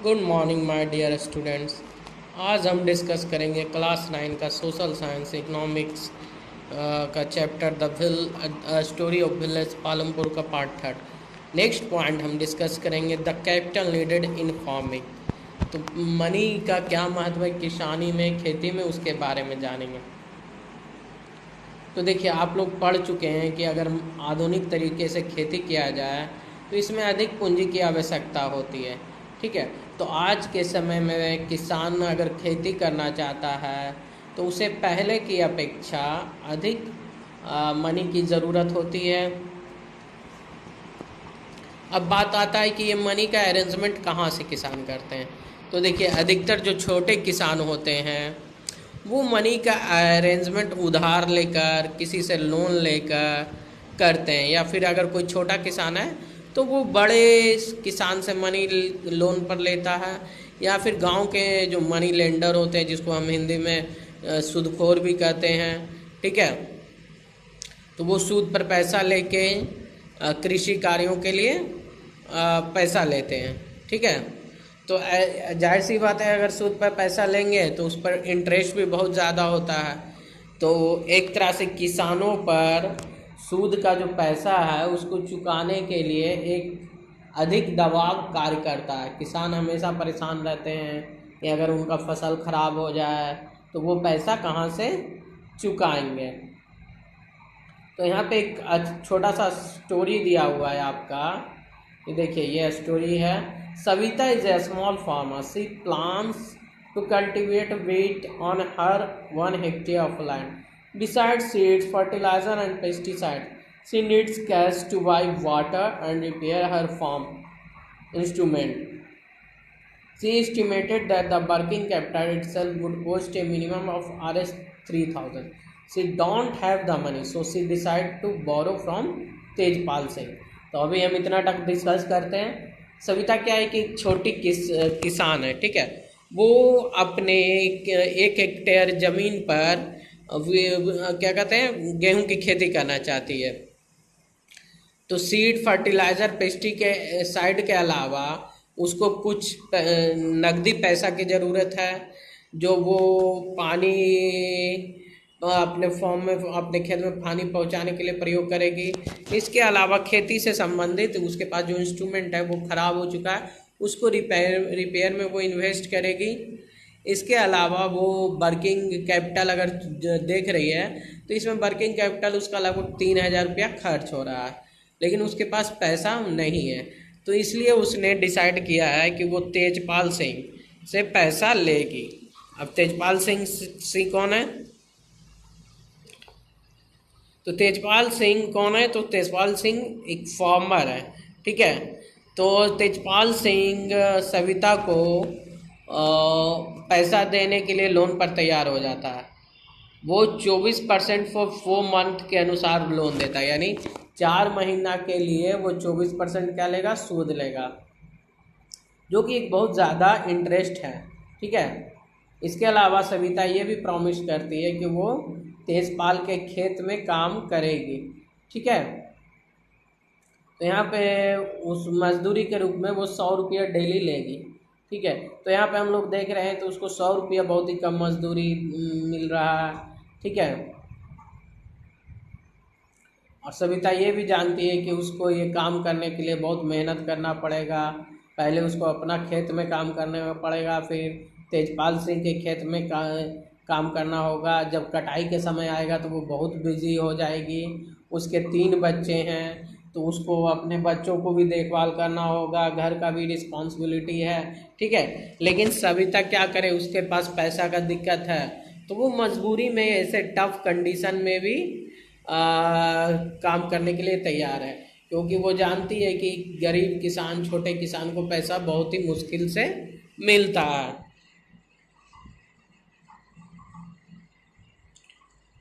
Good morning my dear students. आज हम discuss करेंगे क्लास 9 का सोशल साइंस इकोनॉमिक्स का chapter the story of village Palampur का पार्ट थर्ड। नेक्स्ट पॉइंट हम डिस्कस करेंगे the capital needed in farming. तो मनी का क्या महत्व है किसानी में, खेती में, उसके बारे में जानेंगे। तो देखिए, आप लोग पढ़ चुके हैं कि अगर आधुनिक तरीके से खेती किया जाए तो इसमें अधिक पूंजी की आवश्यकता होती है। ठीक है, तो आज के समय में किसान अगर खेती करना चाहता है तो उसे पहले की अपेक्षा अधिक मनी की ज़रूरत होती है। अब बात आता है कि ये मनी का अरेंजमेंट कहाँ से किसान करते हैं। तो देखिए, अधिकतर जो छोटे किसान होते हैं वो मनी का अरेंजमेंट उधार लेकर, किसी से लोन लेकर करते हैं, या फिर अगर कोई छोटा किसान है तो वो बड़े किसान से मनी लोन पर लेता है, या फिर गांव के जो मनी लेंडर होते हैं जिसको हम हिंदी में सूदखोर भी कहते हैं। ठीक है, तो वो सूद पर पैसा लेके कृषि कार्यों के लिए पैसा लेते हैं। ठीक है, तो जाहिर सी बात है, अगर सूद पर पैसा लेंगे तो उस पर इंटरेस्ट भी बहुत ज़्यादा होता है। तो एक तरह से किसानों पर सूद का जो पैसा है उसको चुकाने के लिए एक अधिक दबाव कार्य करता है। किसान हमेशा परेशान रहते हैं कि अगर उनका फसल खराब हो जाए तो वो पैसा कहाँ से चुकाएंगे। तो यहाँ पे एक छोटा सा स्टोरी दिया हुआ है आपका। ये देखिए, ये स्टोरी है। Savita is a small farmer. She plans to cultivate wheat on her 1 hectare of land. Besides seeds, fertilizer and pesticides, she needs cash to buy water and repair her farm instrument. She estimated that the working capital itself would cost a minimum of Rs 3,000. She don't have the money, so she decided to borrow from Tejpal Singh. तो अभी हम इतना तक discuss करते हैं। सविता क्या है कि छोटी किसान है। ठीक है, वो अपने 1 हेक्टेयर ज़मीन पर क्या कहते हैं, गेहूं की खेती करना चाहती है। तो सीड, फर्टिलाइज़र, पेस्टी के साइड के अलावा उसको कुछ नकदी पैसा की ज़रूरत है, जो वो पानी अपने फॉर्म में, अपने खेत में पानी पहुंचाने के लिए प्रयोग करेगी। इसके अलावा खेती से संबंधित उसके पास जो इंस्ट्रूमेंट है वो ख़राब हो चुका है, उसको रिपेयर में वो इन्वेस्ट करेगी। इसके अलावा वो वर्किंग कैपिटल अगर देख रही है तो इसमें वर्किंग कैपिटल उसका लगभग 3,000 रुपया खर्च हो रहा है, लेकिन उसके पास पैसा नहीं है। तो इसलिए उसने डिसाइड किया है कि वो तेजपाल सिंह से पैसा लेगी। अब तेजपाल सिंह कौन है? तो तेजपाल सिंह कौन है? तो तेजपाल सिंह एक फार्मर है। ठीक है, तो तेजपाल सिंह सविता को पैसा देने के लिए लोन पर तैयार हो जाता है। वो 24% फॉर 4 मंथ के अनुसार लोन देता है, यानी 4 महीना के लिए वो 24% क्या लेगा? सूद लेगा, जो कि एक बहुत ज़्यादा इंटरेस्ट है। ठीक है, इसके अलावा सविता ये भी प्रॉमिस करती है कि वो तेजपाल के खेत में काम करेगी। ठीक है, तो यहाँ पे उस मजदूरी के रूप में वो 100 रुपया डेली लेगी। ठीक है, तो यहाँ पे हम लोग देख रहे हैं तो उसको 100 रुपया बहुत ही कम मजदूरी मिल रहा है। ठीक है, और सविता ये भी जानती है कि उसको ये काम करने के लिए बहुत मेहनत करना पड़ेगा। पहले उसको अपना खेत में काम करने में पड़ेगा, फिर तेजपाल सिंह के खेत में काम करना होगा। जब कटाई के समय आएगा तो वो बहुत बिजी हो जाएगी। उसके 3 बच्चे हैं तो उसको अपने बच्चों को भी देखभाल करना होगा, घर का भी रिस्पॉन्सिबिलिटी है। ठीक है, लेकिन सविता क्या करे, उसके पास पैसा का दिक्कत है, तो वो मजबूरी में ऐसे टफ कंडीशन में भी काम करने के लिए तैयार है, क्योंकि वो जानती है कि गरीब किसान, छोटे किसान को पैसा बहुत ही मुश्किल से मिलता है।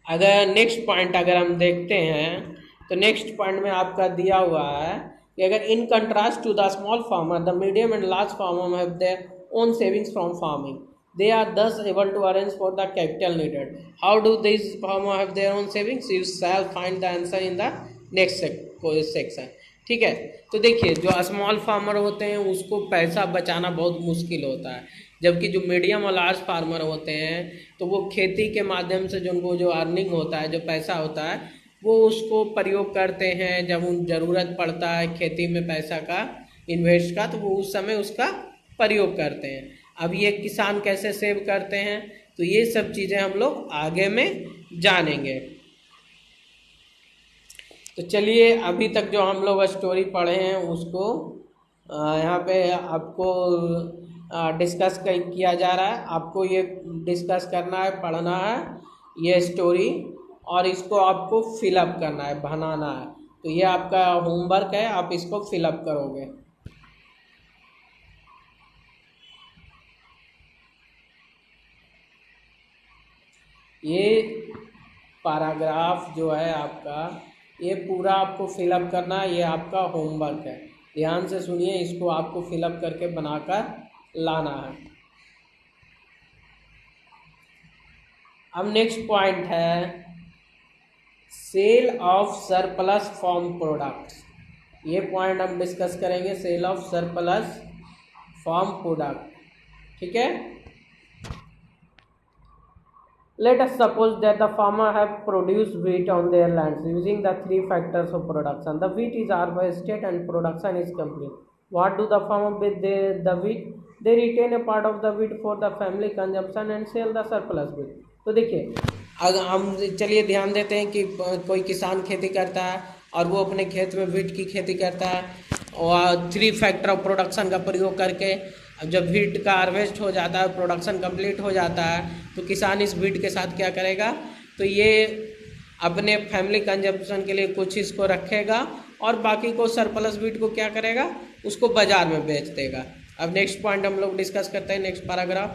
अगर नेक्स्ट पॉइंट अगर हम देखते हैं तो नेक्स्ट पॉइंट में आपका दिया हुआ है कि अगर in contrast to the small farmer, the medium and large farmer have their own savings from farming, they are thus able to arrange for the capital needed. How do these farmers have their own savings? You shall find the answer in the next section. ठीक है। तो देखिए जो small farmer होते हैं उसको पैसा बचाना बहुत मुश्किल होता है, जबकि जो मीडियम और लार्ज फार्मर होते हैं तो वो खेती के माध्यम से जो उनको जो अर्निंग होता है, जो पैसा होता है, वो उसको प्रयोग करते हैं। जब उन ज़रूरत पड़ता है खेती में पैसा का, इन्वेस्ट का, तो वो उस समय उसका प्रयोग करते हैं। अब ये किसान कैसे सेव करते हैं, तो ये सब चीज़ें हम लोग आगे में जानेंगे। तो चलिए अभी तक जो हम लोग स्टोरी पढ़े हैं उसको यहाँ पे आपको डिस्कस किया जा रहा है। आपको ये डिस्कस करना है, पढ़ना है ये स्टोरी, और इसको आपको फिलअप करना है, बनाना है। तो ये आपका होमवर्क है, आप इसको फिलअप करोगे। ये पैराग्राफ जो है आपका, ये पूरा आपको फिलअप करना है, ये आपका होमवर्क है। ध्यान से सुनिए, इसको आपको फिलअप करके बनाकर लाना है। अब नेक्स्ट पॉइंट है sale of surplus farm products. ये पॉइंट हम डिस्कस करेंगे, sale of surplus farm product. ठीक है। Let us suppose that the farmer have produced wheat on their lands using the three factors of production. The wheat is harvested and production is complete. What do the farmer with the wheat? They retain a part of the wheat for the family consumption and sell the surplus wheat. तो देखिए, अगर हम चलिए ध्यान देते हैं कि कोई किसान खेती करता है और वो अपने खेत में व्हीट की खेती करता है, और थ्री फैक्टर ऑफ प्रोडक्शन का प्रयोग करके जब व्हीट का हार्वेस्ट हो जाता है, प्रोडक्शन कंप्लीट हो जाता है, तो किसान इस व्हीट के साथ क्या करेगा, तो ये अपने फैमिली कंजप्शन के लिए कुछ इसको रखेगा और बाकी को सरप्लस व्हीट को क्या करेगा, उसको बाजार में बेच देगा। अब नेक्स्ट पॉइंट हम लोग डिस्कस करते हैं, next paragraph.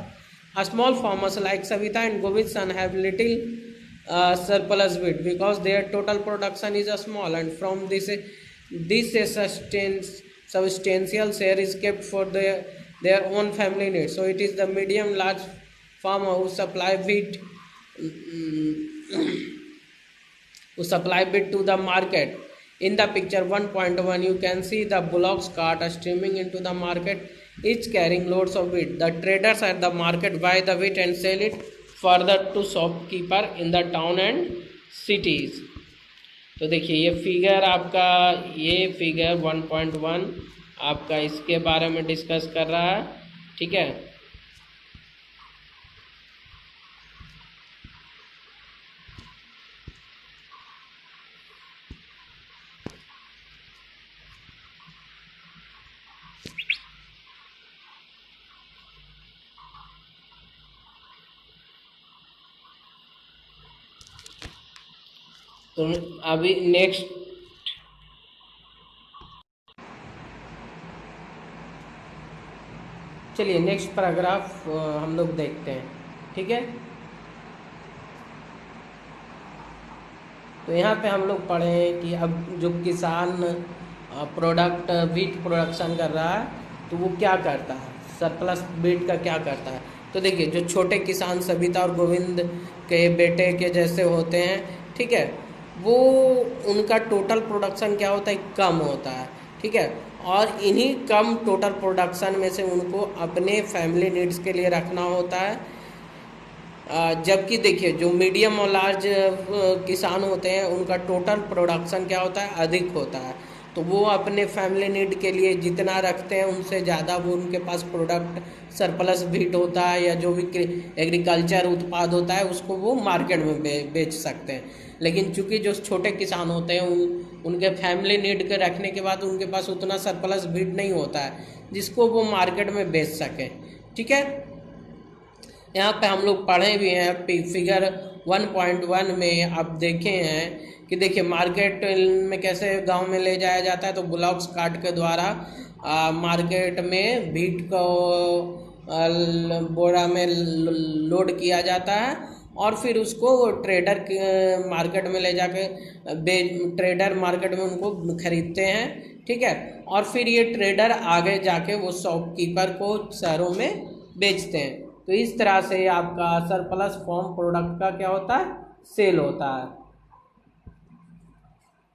A small farmers like Savita and Govind son have little surplus wheat because their total production is small, and from this a substantial share is kept for their own family needs. So it is the medium large farmer who supply wheat to the market. In the picture 1.1 you can see the bullocks cart streaming into the market, each carrying loads of wheat. The traders at the market buy the wheat and sell it further to shopkeeper in the town and cities. तो देखिए ये figure आपका, ये figure 1.1 आपका इसके बारे में discuss कर रहा है। ठीक है। तो अभी नेक्स्ट चलिए नेक्स्ट पैराग्राफ हम लोग देखते हैं। ठीक है। तो यहाँ पे हम लोग पढ़े हैं कि अब जो किसान प्रोडक्ट व्हीट प्रोडक्शन कर रहा है तो वो क्या करता है, सरप्लस व्हीट का क्या करता है। तो देखिए जो छोटे किसान सविता और गोविंद के बेटे के जैसे होते हैं, ठीक है, वो उनका टोटल प्रोडक्शन क्या होता है, कम होता है। ठीक है। और इन्हीं कम टोटल प्रोडक्शन में से उनको अपने फैमिली नीड्स के लिए रखना होता है, जबकि देखिए जो मीडियम और लार्ज किसान होते हैं उनका टोटल प्रोडक्शन क्या होता है, अधिक होता है। तो वो अपने फैमिली नीड के लिए जितना रखते हैं उनसे ज़्यादा वो उनके पास प्रोडक्ट सरप्लस व्हीट होता है या जो भी एग्रीकल्चर उत्पाद होता है उसको वो मार्केट में बेच सकते हैं। लेकिन चूंकि जो छोटे किसान होते हैं उनके फैमिली नीड के रखने के बाद उनके पास उतना सरप्लस व्हीट नहीं होता है जिसको वो मार्केट में बेच सकें। ठीक है। यहाँ पे हम लोग पढ़े भी हैं, फिगर 1.1 में आप देखे हैं कि देखिए मार्केट में कैसे गांव में ले जाया जाता है। तो ब्लॉक्स काट के द्वारा मार्केट में व्हीट को बोरा में लोड किया जाता है और फिर उसको ट्रेडर मार्केट में ले जाके ट्रेडर मार्केट में उनको खरीदते हैं। ठीक है। और फिर ये ट्रेडर आगे जाके वो शॉपकीपर को शहरों में बेचते हैं। तो इस तरह से आपका सरप्लस फार्म प्रोडक्ट का क्या होता है, सेल होता है।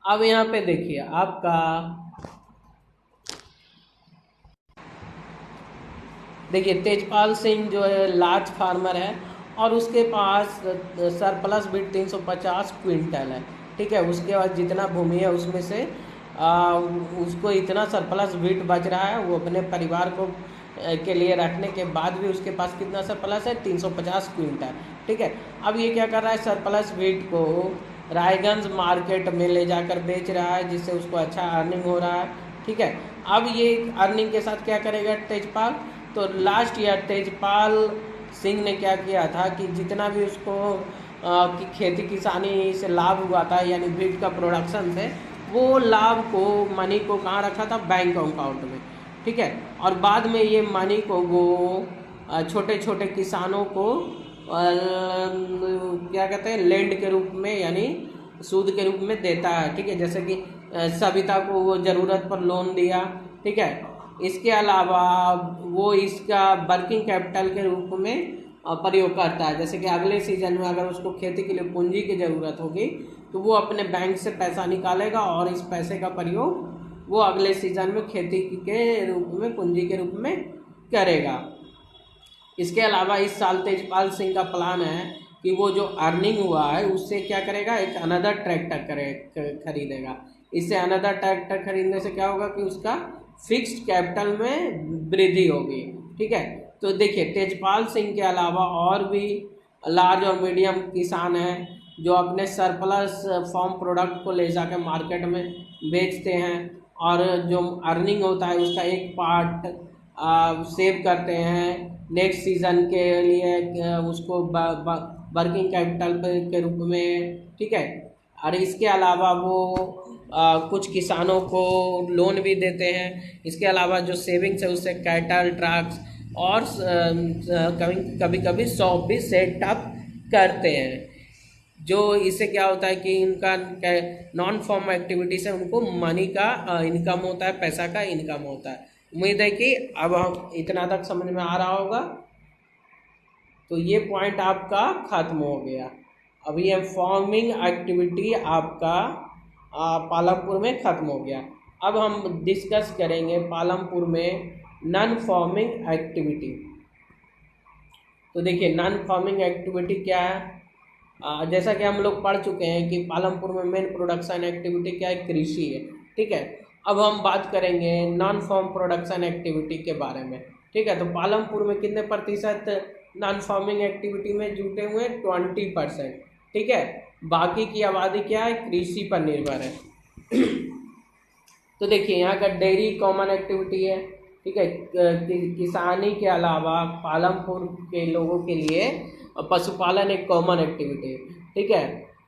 अब यहाँ पे देखिए आपका देखिए तेजपाल सिंह जो है लार्ज फार्मर है और उसके पास सरप्लस बीट 350 क्विंटल है। ठीक है, उसके बाद जितना भूमि है उसमें से उसको इतना सरप्लस बीट बच रहा है, वो अपने परिवार को के लिए रखने के बाद भी उसके पास कितना सरप्लस है, 350 क्विंटल। ठीक है, अब ये क्या कर रहा है, सरप्लस बीट को रायगंज मार्केट में ले जाकर बेच रहा है, जिससे उसको अच्छा अर्निंग हो रहा है। ठीक है, अब ये अर्निंग के साथ क्या करेगा तेजपाल, तो लास्ट ईयर तेजपाल सिंह ने क्या किया था कि जितना भी उसको कि खेती किसानी से लाभ हुआ था, यानी बीट का प्रोडक्शन से, वो लाभ को, मनी को कहाँ रखा था, बैंक अकाउंट में। ठीक है, और बाद में ये मनी को वो छोटे छोटे किसानों को क्या कहते हैं, लैंड के रूप में यानी सूद के रूप में देता है। ठीक है, जैसे कि सविता को वो ज़रूरत पर लोन दिया। ठीक है, इसके अलावा वो इसका वर्किंग कैपिटल के रूप में प्रयोग करता है। जैसे कि अगले सीजन में अगर उसको खेती के लिए पूंजी की ज़रूरत होगी तो वो अपने बैंक से पैसा निकालेगा और इस पैसे का प्रयोग वो अगले सीजन में खेती के रूप में, पूंजी के रूप में करेगा। इसके अलावा इस साल तेजपाल सिंह का प्लान है कि वो जो अर्निंग हुआ है उससे क्या करेगा, एक अनदर ट्रैक्टर खरीदेगा। इससे अनदर ट्रैक्टर खरीदने से क्या होगा कि उसका फिक्स्ड कैपिटल में वृद्धि होगी। ठीक है, तो देखिए तेजपाल सिंह के अलावा और भी लार्ज और मीडियम किसान हैं जो अपने सरप्लस फार्म प्रोडक्ट को ले जाकर मार्केट में बेचते हैं और जो अर्निंग होता है उसका एक पार्ट सेव करते हैं नेक्स्ट सीजन के लिए, उसको वर्किंग कैपिटल के रूप में। ठीक है, और इसके अलावा वो कुछ किसानों को लोन भी देते हैं। इसके अलावा जो सेविंग्स है उससे कैटल, ट्रक्स और कभी कभी शॉप भी सेटअप करते हैं। जो इससे क्या होता है कि इनका नॉन फॉर्म एक्टिविटी से उनको मनी का इनकम होता है, पैसा का इनकम होता है। उम्मीद है कि अब हम इतना तक समझ में आ रहा होगा। तो ये पॉइंट आपका खत्म हो गया। अब ये फॉर्मिंग एक्टिविटी आपका पालमपुर में खत्म हो गया। अब हम डिस्कस करेंगे पालमपुर में नॉन फॉर्मिंग एक्टिविटी। तो देखिए नॉन फॉर्मिंग एक्टिविटी क्या है, जैसा कि हम लोग पढ़ चुके हैं कि पालमपुर में मेन प्रोडक्शन एक्टिविटी क्या है, कृषि है। ठीक है, अब हम बात करेंगे नॉन फार्म प्रोडक्शन एक्टिविटी के बारे में। ठीक है, तो पालमपुर में कितने प्रतिशत नॉन फार्मिंग एक्टिविटी में जुटे हुए हैं, 20%। ठीक है, बाकी की आबादी क्या है, कृषि पर निर्भर है। तो देखिए यहाँ का डेयरी कॉमन एक्टिविटी है। ठीक है, किसानी के अलावा पालमपुर के लोगों के लिए पशुपालन एक कॉमन एक्टिविटी है। ठीक है,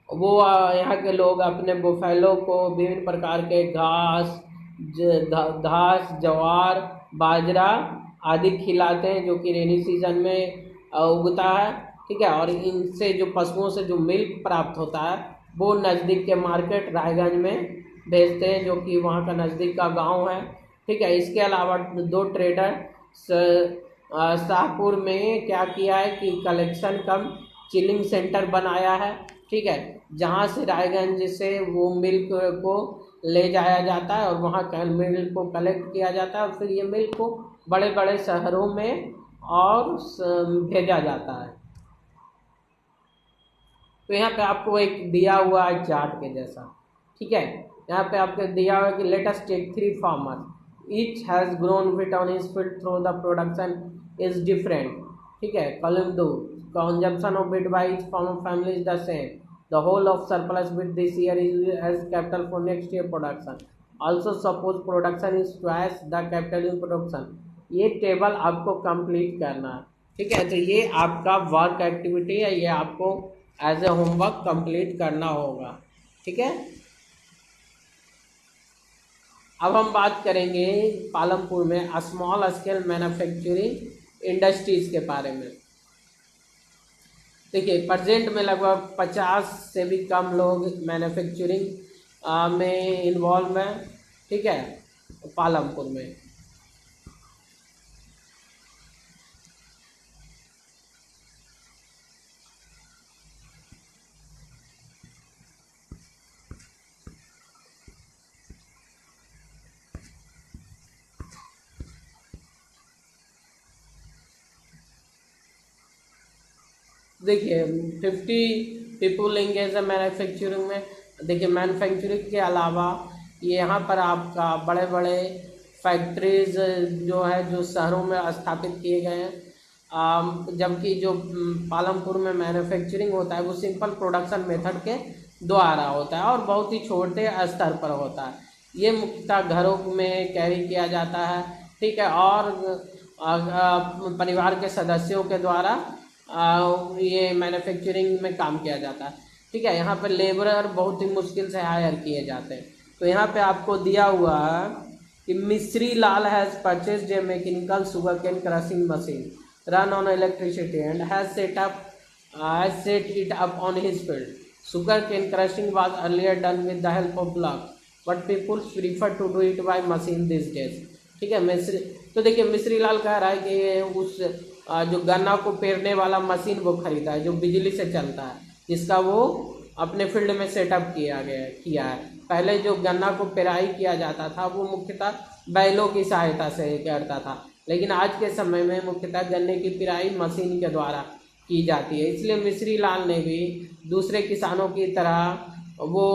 वो यहाँ के लोग अपने बुफेलो को विभिन्न प्रकार के घास, ज्वार, बाजरा आदि खिलाते हैं जो कि रेनी सीजन में उगता है। ठीक है, और इनसे जो पशुओं से जो मिल्क प्राप्त होता है वो नज़दीक के मार्केट रायगंज में भेजते हैं, जो कि वहाँ का नज़दीक का गांव है। ठीक है, इसके अलावा दो ट्रेडर शाहपुर में क्या किया है कि कलेक्शन कम चिलिंग सेंटर बनाया है। ठीक है, जहाँ से रायगंज से वो मिल्क को ले जाया जाता है और वहाँ मिल्क को कलेक्ट किया जाता है और फिर ये मिल्क को बड़े बड़े शहरों में और भेजा जाता है। तो यहाँ पे आपको एक दिया हुआ है चार्ट के जैसा। ठीक है, यहाँ पे आपको दिया हुआ है कि let us take 3 farmers each has grown wheat on his field through the production is different. ठीक है, column 2 consumption of wheat by each farmer family is the same, the whole of surplus wheat this year is as capital for next year production, also suppose production is twice the capital in production. ये table आपको complete करना है। ठीक है, तो ये आपका work activity है, ये आपको एज ए होमवर्क कंप्लीट करना होगा। ठीक है, अब हम बात करेंगे पालमपुर में स्मॉल स्केल मैन्युफैक्चरिंग इंडस्ट्रीज के बारे में। देखिए प्रेजेंट में लगभग 50 से भी कम लोग मैन्युफैक्चरिंग में इन्वॉल्व हैं। ठीक है, पालमपुर में। देखिए 50 पीपुल एंगेज है मैन्युफैक्चरिंग में। देखिए मैन्युफैक्चरिंग के अलावा यहाँ पर आपका बड़े बड़े फैक्ट्रीज जो है जो शहरों में स्थापित किए गए हैं, जबकि जो पालमपुर में मैन्युफैक्चरिंग होता है वो सिंपल प्रोडक्शन मेथड के द्वारा होता है और बहुत ही छोटे स्तर पर होता है। ये मुख्यतः घरों में कैरी किया जाता है, ठीक है, और परिवार के सदस्यों के द्वारा ये मैन्युफैक्चरिंग में काम किया जाता है, ठीक है। यहाँ पर लेबरर बहुत ही मुश्किल से हायर किए जाते हैं। तो यहाँ पे आपको दिया हुआ है कि Misri Lal has purchased a mechanical sugar cane crushing machine run on electricity and has set it up on his field. Sugar cane crushing was earlier done with the help of bullock but people prefer to do it by machine these days, ठीक है। मिस्री, तो देखिए मिस्री लाल कह रहा है कि उस जो गन्ना को पेरने वाला मशीन वो खरीदा है जो बिजली से चलता है, जिसका वो अपने फील्ड में सेटअप किया है। पहले जो गन्ना को पेराई किया जाता था वो मुख्यतः बैलों की सहायता से करता था, लेकिन आज के समय में मुख्यतः गन्ने की पेराई मशीन के द्वारा की जाती है। इसलिए मिस्री लाल ने भी दूसरे किसानों की तरह वो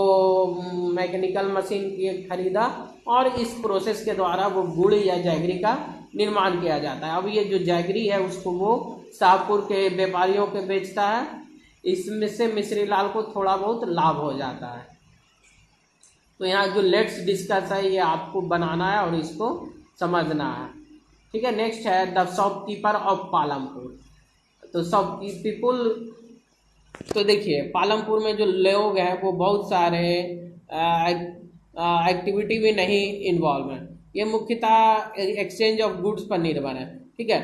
मैकेनिकल मशीन खरीदा और इस प्रोसेस के द्वारा वो गुड़ या जैगरी का निर्माण किया जाता है। अब ये जो जैगरी है उसको वो शाहपुर के व्यापारियों के बेचता है, इसमें से मिस्री लाल को थोड़ा बहुत लाभ हो जाता है। तो यहाँ जो लेट्स डिस्कस है ये आपको बनाना है और इसको समझना है, ठीक है। नेक्स्ट है द शॉपकीपर ऑफ पालमपुर। तो पीपुल, तो देखिए पालमपुर में जो लोग हैं वो बहुत सारे एक्टिविटी में नहीं इन्वॉल्व हैं। ये मुख्यतः एक्सचेंज ऑफ गुड्स पर निर्भर है, ठीक है।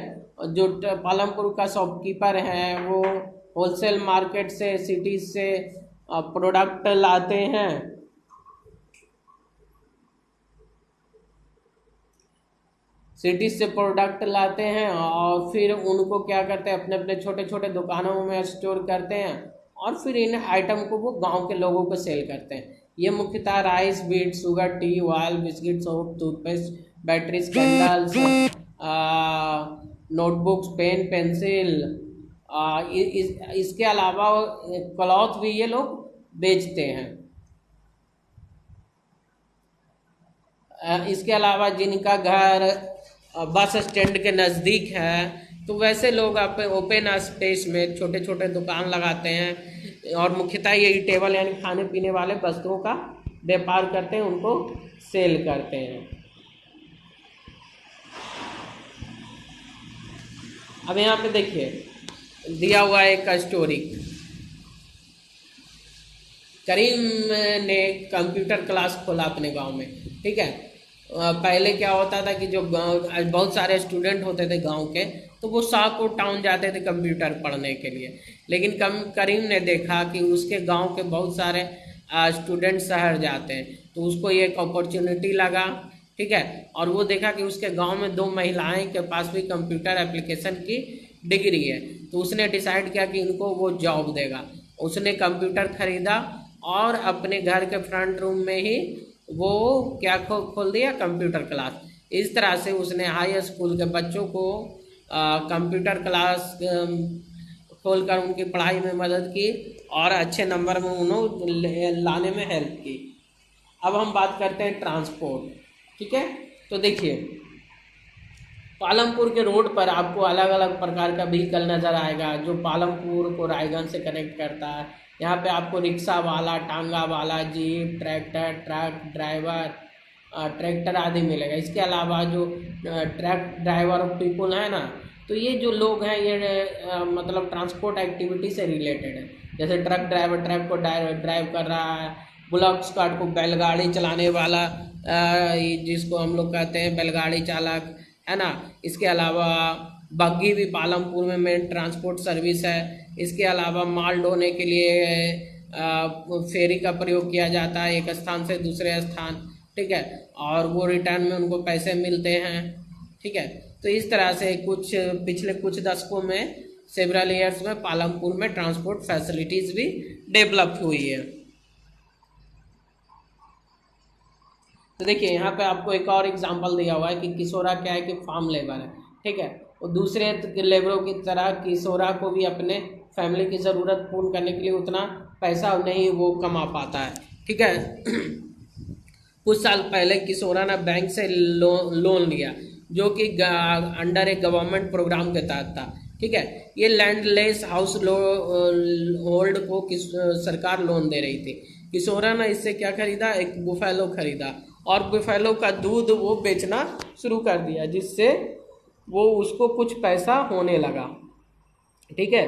जो पालमपुर का शॉपकीपर है वो होलसेल मार्केट से, सिटीज से प्रोडक्ट लाते हैं, सिटीज से प्रोडक्ट लाते हैं और फिर उनको क्या करते हैं अपने अपने छोटे छोटे दुकानों में स्टोर करते हैं और फिर इन आइटम को वो गांव के लोगों को सेल करते हैं। ये मुख्यतः rice, wheat, sugar, tea, oil, biscuit, soap, toothpaste, batteries, candles, notebooks, pen, pencil, इसके अलावा क्लॉथ भी ये लोग बेचते हैं। इसके अलावा जिनका घर बस स्टैंड के नज़दीक है तो वैसे लोग ओपन स्पेस में छोटे छोटे दुकान लगाते हैं और मुख्यतः ये टेबल यानी खाने पीने वाले वस्तुओं का व्यापार करते हैं, उनको सेल करते हैं। अब यहाँ पे देखिए दिया हुआ एक स्टोरी, करीम ने कंप्यूटर क्लास खोला अपने गांव में, ठीक है। पहले क्या होता था कि जो बहुत सारे स्टूडेंट होते थे गांव के तो वो शाहपुर टाउन जाते थे कंप्यूटर पढ़ने के लिए, लेकिन करीम ने देखा कि उसके गांव के बहुत सारे स्टूडेंट शहर जाते हैं तो उसको ये एक अपॉर्चुनिटी लगा, ठीक है। और वो देखा कि उसके गांव में 2 महिलाएं के पास भी कंप्यूटर एप्लीकेशन की डिग्री है, तो उसने डिसाइड किया कि इनको वो जॉब देगा। उसने कंप्यूटर खरीदा और अपने घर के फ्रंट रूम में ही वो क्या खोल दिया, कंप्यूटर क्लास। इस तरह से उसने हाई स्कूल के बच्चों को कंप्यूटर क्लास खोलकर उनकी पढ़ाई में मदद की और अच्छे नंबर में उन्हें लाने में हेल्प की। अब हम बात करते हैं ट्रांसपोर्ट, ठीक है। तो देखिए पालमपुर के रोड पर आपको अलग अलग प्रकार का व्हीकल नज़र आएगा जो पालमपुर को रायगंज से कनेक्ट करता है। यहाँ पे आपको रिक्शा वाला, टांगा वाला, jeep, tractor, truck driver, tractor आदि मिलेगा। इसके अलावा जो ट्रक ड्राइवर पीपुल है ना, तो ये जो लोग हैं ये मतलब ट्रांसपोर्ट एक्टिविटी से रिलेटेड है। जैसे ट्रक ड्राइवर ट्रक को ड्राइव कर रहा है, बुलॉक्स कार्ट को बैलगाड़ी चलाने वाला जिसको हम लोग कहते हैं बैलगाड़ी चालक, है ना। इसके अलावा बग्गी भी पालमपुर में मेन ट्रांसपोर्ट सर्विस है। इसके अलावा माल ढोने के लिए फेरी का प्रयोग किया जाता है एक स्थान से दूसरे स्थान, ठीक है, और वो रिटर्न में उनको पैसे मिलते हैं, ठीक है। तो इस तरह से पिछले कुछ दशकों में सेवरल ईयर्स में पालमपुर में ट्रांसपोर्ट फैसिलिटीज़ भी डेवलप हुई है। तो देखिए यहाँ पे आपको एक और एग्जांपल दिया हुआ है कि किशोरा क्या है कि फार्म लेबर है, ठीक है। और दूसरे लेबरों की तरह किशोरा को भी अपने फैमिली की ज़रूरत पूर्ण करने के लिए उतना पैसा नहीं वो कमा पाता है। ठीक है। कुछ साल पहले किशोरा ने बैंक से लोन लिया, जो कि अंडर एक गवर्नमेंट प्रोग्राम के तहत था। ठीक है। ये लैंडलेस हाउस होल्ड को सरकार लोन दे रही थी। किशोरा ने इससे क्या खरीदा, एक बुफेलो खरीदा और बुफेलो का दूध वो बेचना शुरू कर दिया, जिससे वो उसको कुछ पैसा होने लगा। ठीक है।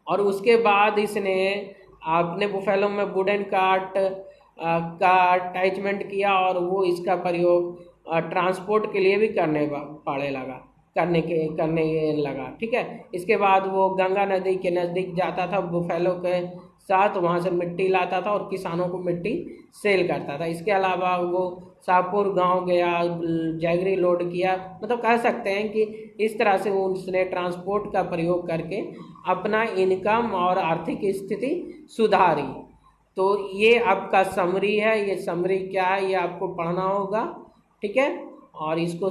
और उसके बाद इसने अपने बुफेलो में वुडन कार्ट का अटैचमेंट किया और वो इसका प्रयोग ट्रांसपोर्ट के लिए भी करने लगा। ठीक है। इसके बाद वो गंगा नदी के नज़दीक जाता था बुफेलो के साथ, वहाँ से मिट्टी लाता था और किसानों को मिट्टी सेल करता था। इसके अलावा वो शाहपुर गांव गया, जैगरी लोड किया, मतलब कह सकते हैं कि इस तरह से उसने ट्रांसपोर्ट का प्रयोग करके अपना इनकम और आर्थिक स्थिति सुधारी। तो ये आपका समरी है, ये समरी क्या है ये आपको पढ़ना होगा। ठीक है। और इसको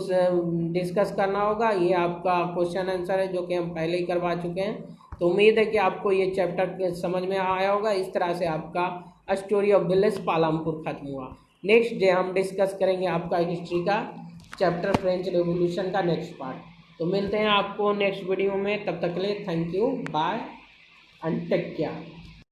डिस्कस करना होगा। ये आपका क्वेश्चन आंसर है जो कि हम पहले ही करवा चुके हैं। तो उम्मीद है कि आपको ये चैप्टर समझ में आया होगा। इस तरह से आपका स्टोरी ऑफ विलेज पालमपुर खत्म हुआ। नेक्स्ट डे हम डिस्कस करेंगे आपका हिस्ट्री का चैप्टर फ्रेंच रेवोल्यूशन का नेक्स्ट पार्ट। तो मिलते हैं आपको नेक्स्ट वीडियो में, तब तक के लिए thank you, bye and take care.